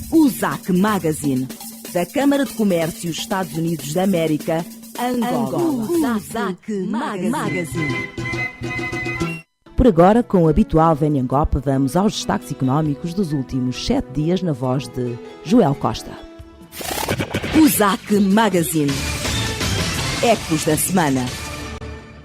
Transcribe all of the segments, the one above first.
USAC Magazine, da Câmara de Comércio Estados Unidos da América, Angola. USAC Magazine. Por agora, com o habitual Vênia Angopa, vamos aos destaques económicos dos últimos 7 dias na voz de Joel Costa. USAC Magazine. Ecos da Semana.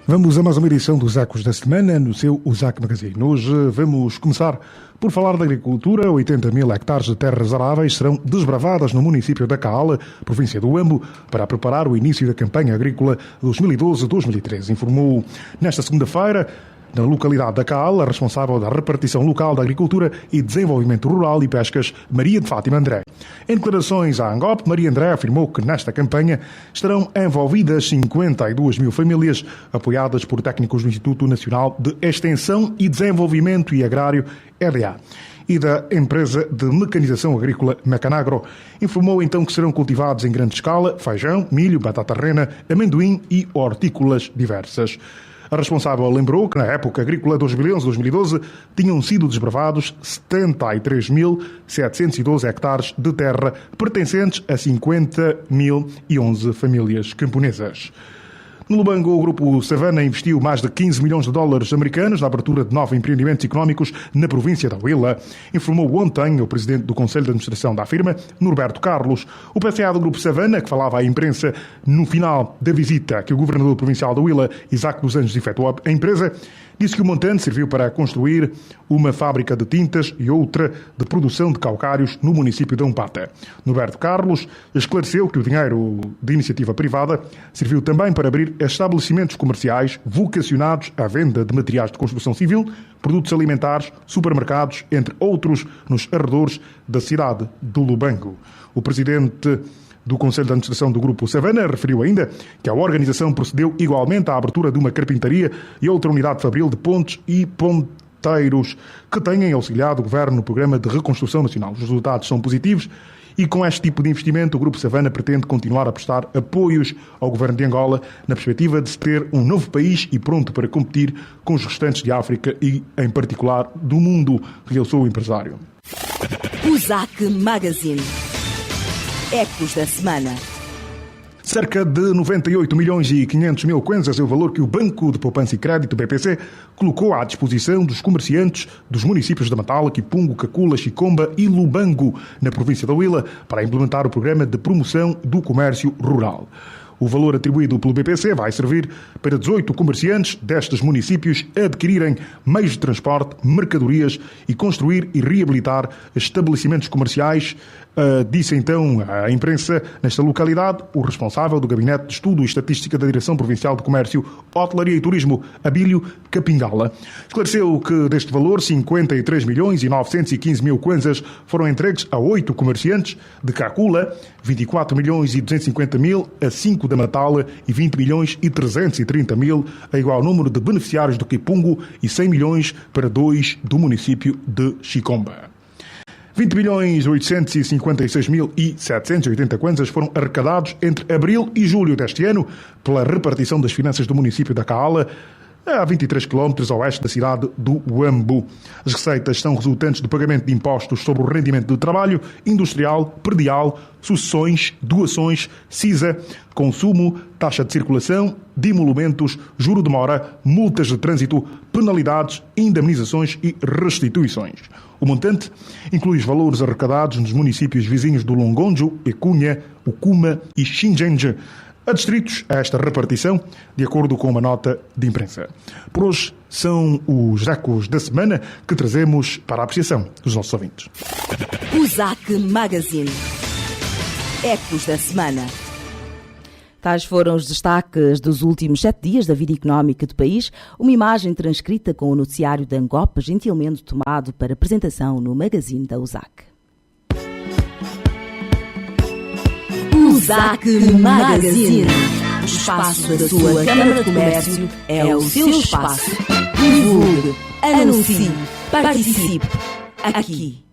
Vamos a mais uma edição dos Ecos da Semana no seu USAC Magazine. Hoje vamos começar por falar da agricultura. 80 mil hectares de terras aráveis serão desbravadas no município da Caala, província do Huambo, para preparar o início da campanha agrícola 2012-2013, informou nesta segunda-feira, na localidade da Caala, a responsável da repartição local da Agricultura e Desenvolvimento Rural e Pescas, Maria de Fátima André. Em declarações à ANGOP, Maria André afirmou que nesta campanha estarão envolvidas 52 mil famílias, apoiadas por técnicos do Instituto Nacional de Extensão e Desenvolvimento e Agrário, EDA, e da empresa de mecanização agrícola Mecanagro. Informou então que serão cultivados em grande escala feijão, milho, batata rena, amendoim e hortícolas diversas. A responsável lembrou que na época agrícola 2011-2012 tinham sido desbravados 73.712 hectares de terra pertencentes a 50.011 famílias camponesas. No Lubango, o Grupo Savana investiu mais de 15 milhões de dólares americanos na abertura de 9 empreendimentos económicos na província da Huila, informou ontem o presidente do Conselho de Administração da firma, Norberto Carlos. O PCA do Grupo Savana, que falava à imprensa no final da visita que o governador provincial da Huila, Isaac dos Anjos, efetuou à empresa, disse que o montante serviu para construir uma fábrica de tintas e outra de produção de calcários no município de Umpata. Norberto Carlos esclareceu que o dinheiro de iniciativa privada serviu também para abrir estabelecimentos comerciais vocacionados à venda de materiais de construção civil, produtos alimentares, supermercados, entre outros, nos arredores da cidade do Lubango. O presidente do Conselho de Administração do Grupo Savana referiu ainda que a organização procedeu igualmente à abertura de uma carpintaria e outra unidade fabril de pontes e ponteiros que têm auxiliado o Governo no Programa de Reconstrução Nacional. Os resultados são positivos e com este tipo de investimento o Grupo Savana pretende continuar a prestar apoios ao Governo de Angola na perspectiva de se ter um novo país e pronto para competir com os restantes de África e, em particular, do mundo, realçou o empresário. USAC Magazine. Ecos da Semana. Cerca de 98 milhões e 500 mil kwanzas é o valor que o Banco de Poupança e Crédito, BPC, colocou à disposição dos comerciantes dos municípios de Matala, Kipungo, Cacula, Chicomba e Lubango, na província da Huila, para implementar o programa de promoção do comércio rural. O valor atribuído pelo BPC vai servir para 18 comerciantes destes municípios adquirirem meios de transporte, mercadorias e construir e reabilitar estabelecimentos comerciais, disse então à imprensa nesta localidade o responsável do Gabinete de Estudo e Estatística da Direção Provincial de Comércio, Hotelaria e Turismo, Abílio Capingala. Esclareceu que deste valor 53 milhões e 915 mil kwanzas foram entregues a 8 comerciantes de Cacula, 24 milhões e 250 mil a 5 da Matala e 20 milhões e 330 mil a igual número de beneficiários do Kipungo e 100 milhões para 2 do município de Chicomba. 20 milhões 856 mil e 780 kwanzas foram arrecadados entre abril e julho deste ano pela repartição das finanças do município da Caala, a 23 km a oeste da cidade do Huambo. As receitas são resultantes do pagamento de impostos sobre o rendimento do trabalho, industrial, predial, sucessões, doações, CISA, consumo, taxa de circulação, de emolumentos, juro de mora, multas de trânsito, penalidades, indemnizações e restituições. O montante inclui os valores arrecadados nos municípios vizinhos do Longonjo, Ecunha, Ukuma e Xinjenge, adstritos a esta repartição, de acordo com uma nota de imprensa. Por hoje, são os Ecos da Semana que trazemos para a apreciação dos nossos ouvintes. USAC Magazine. Ecos da Semana. Tais foram os destaques dos últimos 7 dias da vida económica do país, uma imagem transcrita com o noticiário da Angopa, gentilmente tomado para apresentação no magazine da USAC. USAC Magazine. O espaço da sua Câmara de Comércio é o seu espaço. Divulgue, anuncie, participe. Aqui.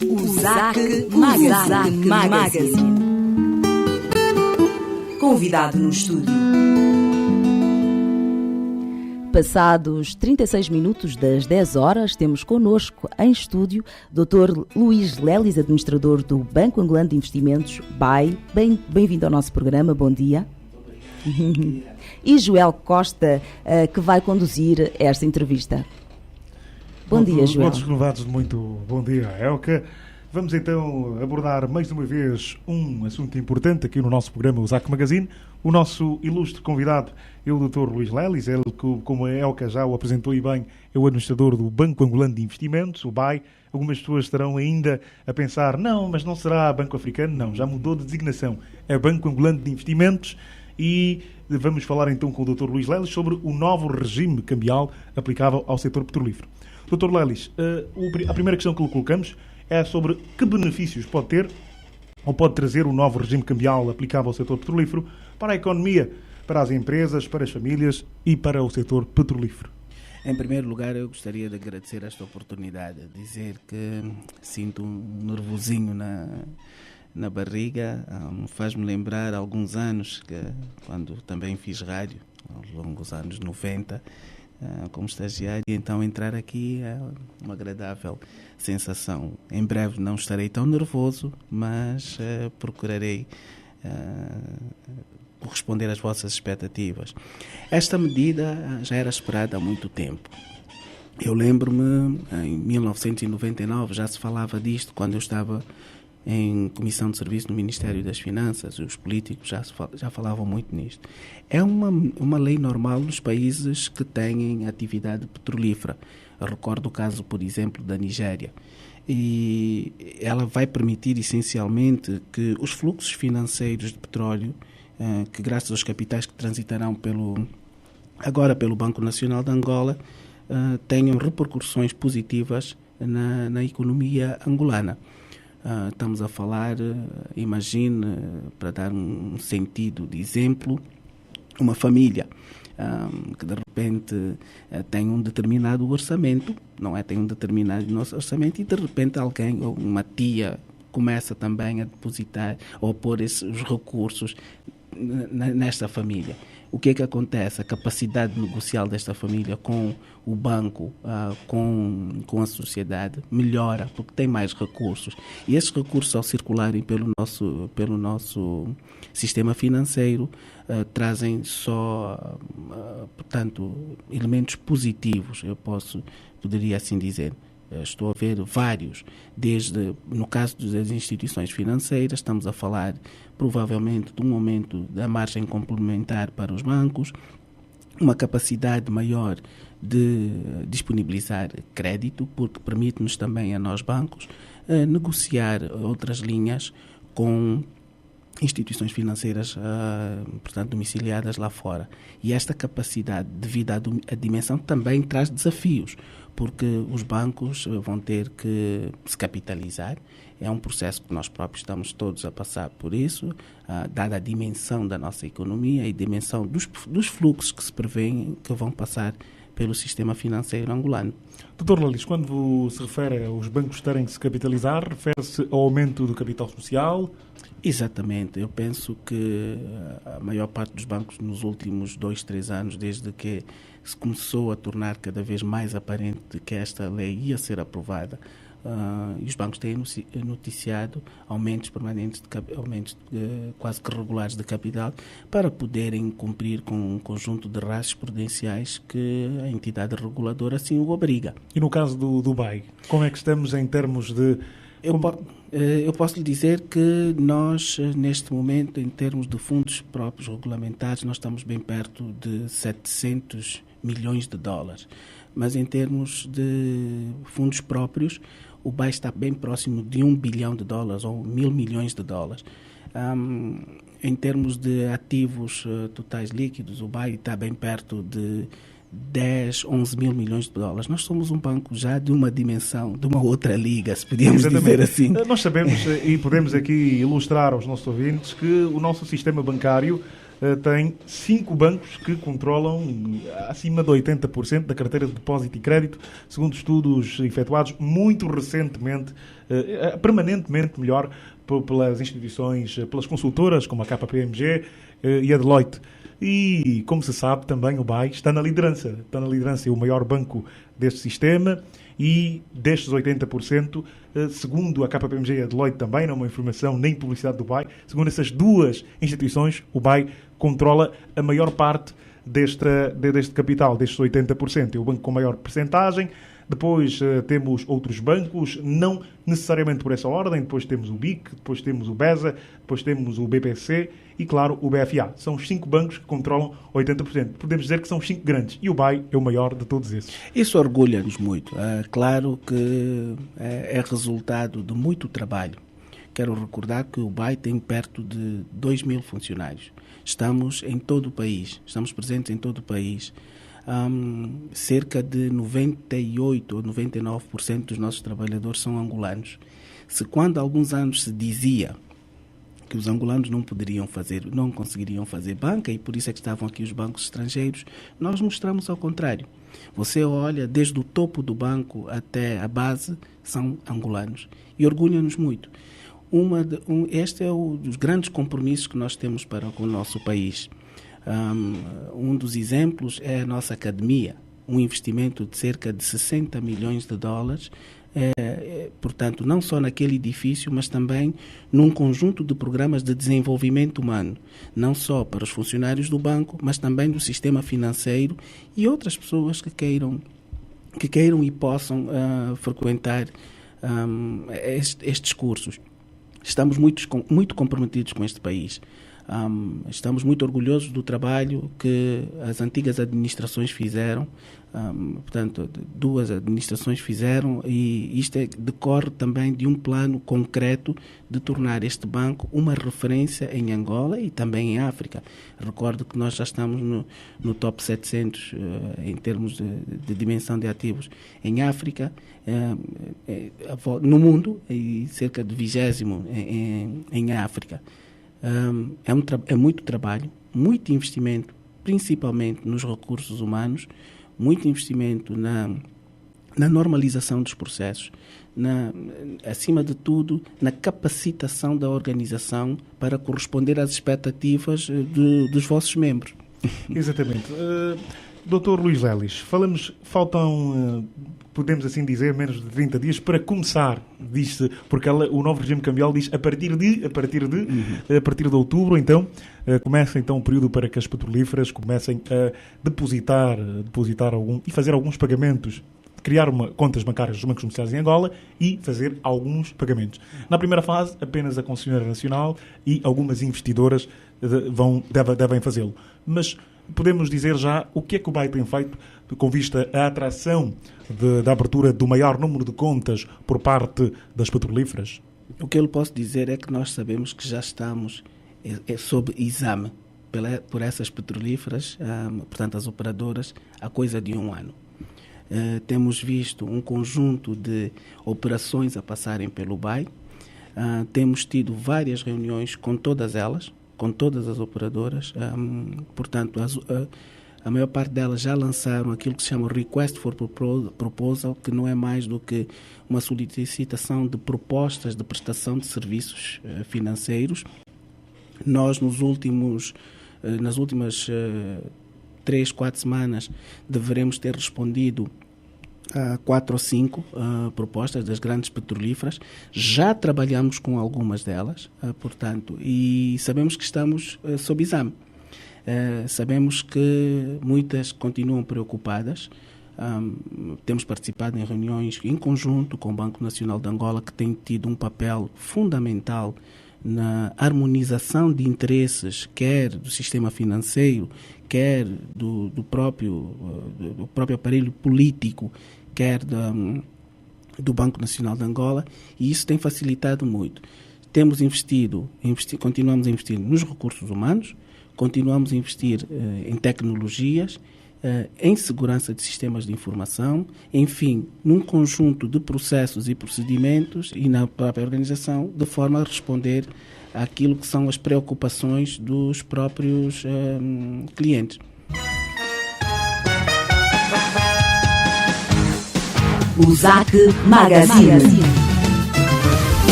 USAC Magazine. Convidado no estúdio. Passados 36 minutos das 10 horas, temos connosco em estúdio Dr. Luís Lelis, administrador do Banco Angolano de Investimentos, BAI. Bem-vindo ao nosso programa, bom dia. E Joel Costa, que vai conduzir esta entrevista. Bom dia, Joel. Todos renovados, muito bom dia, Elka. Vamos então abordar mais uma vez um assunto importante aqui no nosso programa, o ZAC Magazine. O nosso ilustre convidado é o Dr. Luís Lelis, ele que, como a Elka já o apresentou e bem, é o administrador do Banco Angolano de Investimentos, o BAI. Algumas pessoas estarão ainda a pensar, não, mas não será Banco Africano? Não, já mudou de designação. É Banco Angolano de Investimentos e vamos falar então com o Dr. Luís Lelis sobre o novo regime cambial aplicável ao setor petrolífero. Dr. Lelis, a primeira questão que lhe colocamos é sobre que benefícios pode ter ou pode trazer o novo regime cambial aplicável ao setor petrolífero para a economia, para as empresas, para as famílias e para o setor petrolífero. Em primeiro lugar, eu gostaria de agradecer esta oportunidade, dizer que sinto um nervosinho na barriga, faz-me lembrar alguns anos, quando também fiz rádio, ao longo dos anos 90, como estagiário, e então entrar aqui é uma agradável sensação. Em breve não estarei tão nervoso, mas procurarei corresponder às vossas expectativas. Esta medida já era esperada há muito tempo. Eu lembro-me, em 1999, já se falava disto, quando eu estava em comissão de serviço no Ministério das Finanças, os políticos já falavam muito nisto. É uma lei normal nos países que têm atividade petrolífera. Eu recordo o caso, por exemplo, da Nigéria. E ela vai permitir, essencialmente, que os fluxos financeiros de petróleo, que graças aos capitais que transitarão agora pelo Banco Nacional de Angola, tenham repercussões positivas na economia angolana. Estamos a falar, imagine, para dar um sentido de exemplo, uma família que de repente tem um determinado orçamento, tem um determinado orçamento e de repente alguém, ou uma tia, começa também a depositar ou a pôr os recursos nesta família. O que é que acontece? A capacidade negocial desta família com o banco, com a sociedade, melhora, porque tem mais recursos. E esses recursos, ao circularem pelo nosso sistema financeiro, trazem só, portanto, elementos positivos, poderia assim dizer. Estou a ver vários, no caso das instituições financeiras, estamos a falar provavelmente de um aumento da margem complementar para os bancos, uma capacidade maior de disponibilizar crédito, porque permite-nos também a nós bancos negociar outras linhas com instituições financeiras, portanto, domiciliadas lá fora. E esta capacidade, devido à dimensão, também traz desafios, porque os bancos vão ter que se capitalizar. É um processo que nós próprios estamos todos a passar por isso, dada a dimensão da nossa economia e a dimensão dos fluxos que se prevêem que vão passar pelo sistema financeiro angolano. Dr. Lelis, quando se refere aos bancos terem que se capitalizar, refere-se ao aumento do capital social? Exatamente. Eu penso que a maior parte dos bancos nos últimos 2-3 anos, desde que se começou a tornar cada vez mais aparente que esta lei ia ser aprovada, e os bancos têm noticiado aumentos permanentes, aumentos quase que regulares de capital, para poderem cumprir com um conjunto de rastros prudenciais que a entidade reguladora assim o obriga. E no caso do BAI, como é que estamos em termos de... Eu posso lhe dizer que nós, neste momento, em termos de fundos próprios regulamentares, nós estamos bem perto de 700 milhões de dólares. Mas em termos de fundos próprios, o BAI está bem próximo de 1 bilhão de dólares ou 1.000 milhões de dólares. Em termos de ativos totais líquidos, o BAI está bem perto de 10, 11 mil milhões de dólares. Nós somos um banco já de uma dimensão, de uma outra liga, se podíamos dizer assim. Nós sabemos e podemos aqui ilustrar aos nossos ouvintes que o nosso sistema bancário tem 5 bancos que controlam acima de 80% da carteira de depósito e crédito, segundo estudos efetuados muito recentemente, permanentemente melhor, pelas instituições, pelas consultoras como a KPMG e a Deloitte. E, como se sabe, também o BAE está na liderança. Está na liderança, é o maior banco deste sistema, e destes 80%, segundo a KPMG e a Deloitte também, não é uma informação nem publicidade do BAE, segundo essas duas instituições, o BAE controla a maior parte deste capital, destes 80%. É o banco com maior percentagem. Depois temos outros bancos, não necessariamente por essa ordem. Depois temos o BIC, depois temos o BESA, depois temos o BPC e, claro, o BFA. São os 5 bancos que controlam 80%. Podemos dizer que são 5 grandes e o BAE é o maior de todos esses. Isso orgulha-nos muito. Claro que é resultado de muito trabalho. Quero recordar que o BAE tem perto de 2.000 funcionários. Estamos em todo o país, estamos presentes em todo o país. Cerca de 98 ou 99% dos nossos trabalhadores são angolanos. Se quando há alguns anos se dizia que os angolanos não conseguiriam fazer banca e por isso é que estavam aqui os bancos estrangeiros, nós mostramos ao contrário. Você olha, desde o topo do banco até a base, são angolanos. E orgulha-nos muito. Este é um dos grandes compromissos que nós temos para com o nosso país. Um dos exemplos é a nossa academia, um investimento de cerca de 60 milhões de dólares, portanto, não só naquele edifício, mas também num conjunto de programas de desenvolvimento humano, não só para os funcionários do banco, mas também do sistema financeiro e outras pessoas que queiram e possam frequentar estes cursos. Estamos muito comprometidos com este país. Estamos muito orgulhosos do trabalho que as antigas administrações fizeram, portanto, 2 administrações fizeram, e isto decorre também de um plano concreto de tornar este banco uma referência em Angola e também em África. Recordo que nós já estamos no top 700 em termos de dimensão de ativos em África, no mundo, e cerca de 20º em África. É muito trabalho, muito investimento, principalmente nos recursos humanos, muito investimento na normalização dos processos, acima de tudo, na capacitação da organização para corresponder às expectativas dos vossos membros. Exatamente. Dr. Luís Lelis, faltam, podemos assim dizer, menos de 30 dias para começar, diz-se, porque o novo regime cambial diz a partir de outubro, então, começa então o período para que as petrolíferas comecem a depositar e fazer alguns pagamentos, criar contas bancárias dos bancos comerciais em Angola e fazer alguns pagamentos. Na primeira fase, apenas a Concessionária Nacional e algumas investidoras devem fazê-lo. Mas podemos dizer já o que é que o BAE tem feito com vista à atração da abertura do maior número de contas por parte das petrolíferas? O que eu lhe posso dizer é que nós sabemos que já estamos sob exame por essas petrolíferas, portanto as operadoras, há coisa de 1 ano. Temos visto um conjunto de operações a passarem pelo BAE, temos tido várias reuniões com todas elas, com todas as operadoras, portanto, a maior parte delas já lançaram aquilo que se chama Request for Proposal, que não é mais do que uma solicitação de propostas de prestação de serviços financeiros. Nós, nas últimas 3-4 semanas, deveremos ter respondido a 4 ou 5 propostas das grandes petrolíferas. Já trabalhamos com algumas delas, portanto, e sabemos que estamos sob exame. Sabemos que muitas continuam preocupadas. Temos participado em reuniões em conjunto com o Banco Nacional de Angola, que tem tido um papel fundamental na harmonização de interesses, quer do sistema financeiro, quer do próprio aparelho político, quer do Banco Nacional de Angola, e isso tem facilitado muito. Continuamos a investir nos recursos humanos, continuamos a investir em tecnologias em segurança de sistemas de informação, enfim, num conjunto de processos e procedimentos e na própria organização, de forma a responder àquilo que são as preocupações dos próprios clientes. O ZAC Magazine.